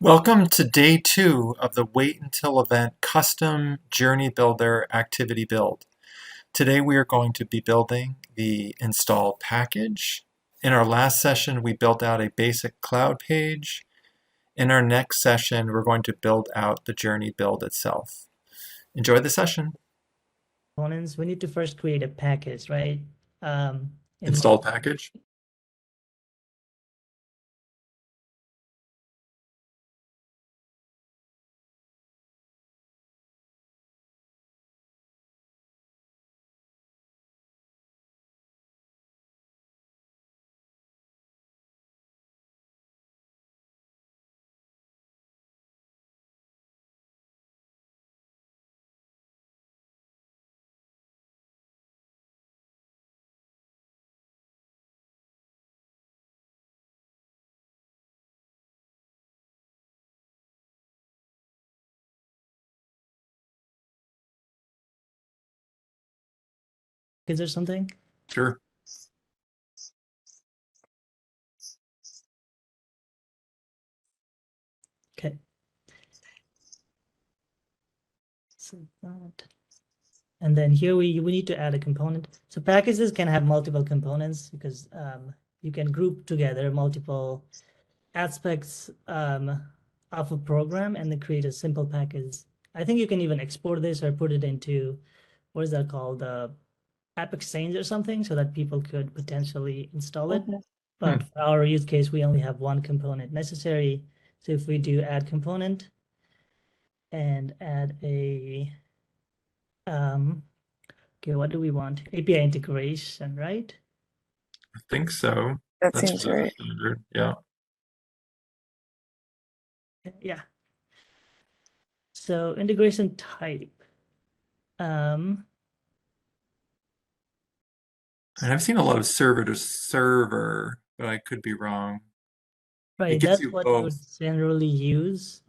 Welcome to day 2 of the Wait Until event Custom Journey Builder activity build. Today we are going to be building the install package. In our last session we built out a basic cloud page. In our next session we're going to build out the journey build itself. Enjoy the session. Components, we need to first create a package, right? Install package. Is there something? Sure. Okay. So that, and then here we need to add a component. So packages can have multiple components because you can group together multiple aspects of a program and then create a simple package. I think you can even export this or put it into, what is that called? App Exchange or something, so that people could potentially install it. But for our use case, we only have one component necessary. So if we do add component and add a, okay, what do we want? API integration, right? I think so. That That's seems really right. standard. Yeah. Yeah. So integration type. And I've seen a lot of server to server, but I could be wrong. Right, gives that's you what we would both. generally use.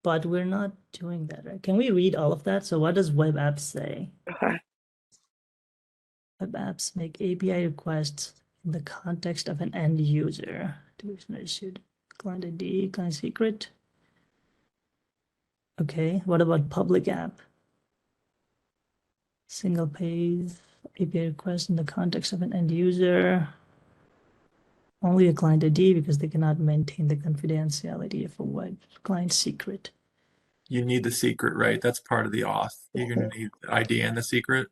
But we're not doing that, right? Can we read all of that? So what does web apps say? Okay. Web apps make API requests in the context of an end user. Division issued, client ID, client secret. Okay, what about public app? Single page API request in the context of an end user. Only a client ID because they cannot maintain the confidentiality of a web client secret. You need the secret, right? That's part of the auth. You're going to need the ID and the secret.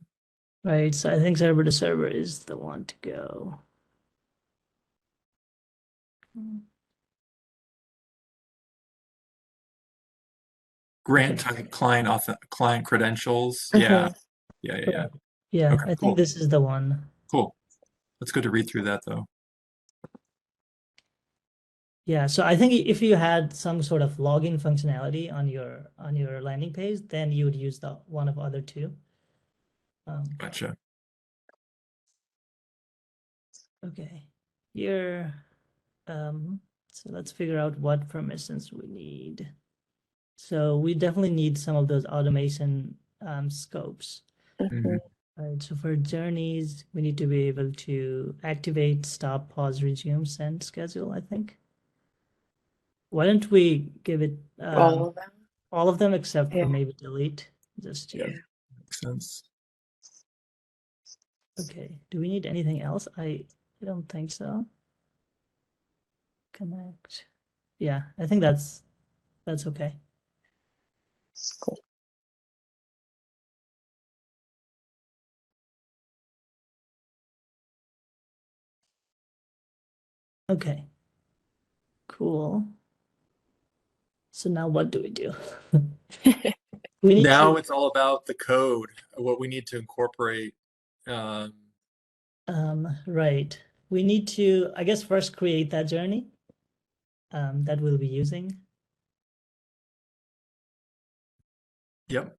Right, so I think server to server is the one to go. Grant type client credentials. Yeah. Yeah. Yeah, Okay, I think cool. this is the one. Cool. That's good to read through that though. Yeah, so I think if you had some sort of login functionality on your landing page, then you would use the one of other two. Gotcha. Okay, here, so let's figure out what permissions we need. So we definitely need some of those automation scopes. Mhm. Right, so for journeys, we need to be able to activate, stop, pause, resume, send, schedule, I think. Why don't we give it All of them? all of them except for Yeah. maybe delete? Just Yeah, makes sense. okay. Do we need anything else? I don't think so. Connect. Yeah, I think that's okay. Cool. Okay. Cool. So now what do we do? We need Now to it's all about the code, what we need to incorporate. right. We need to, I guess, first create that journey that we'll be using. Yep.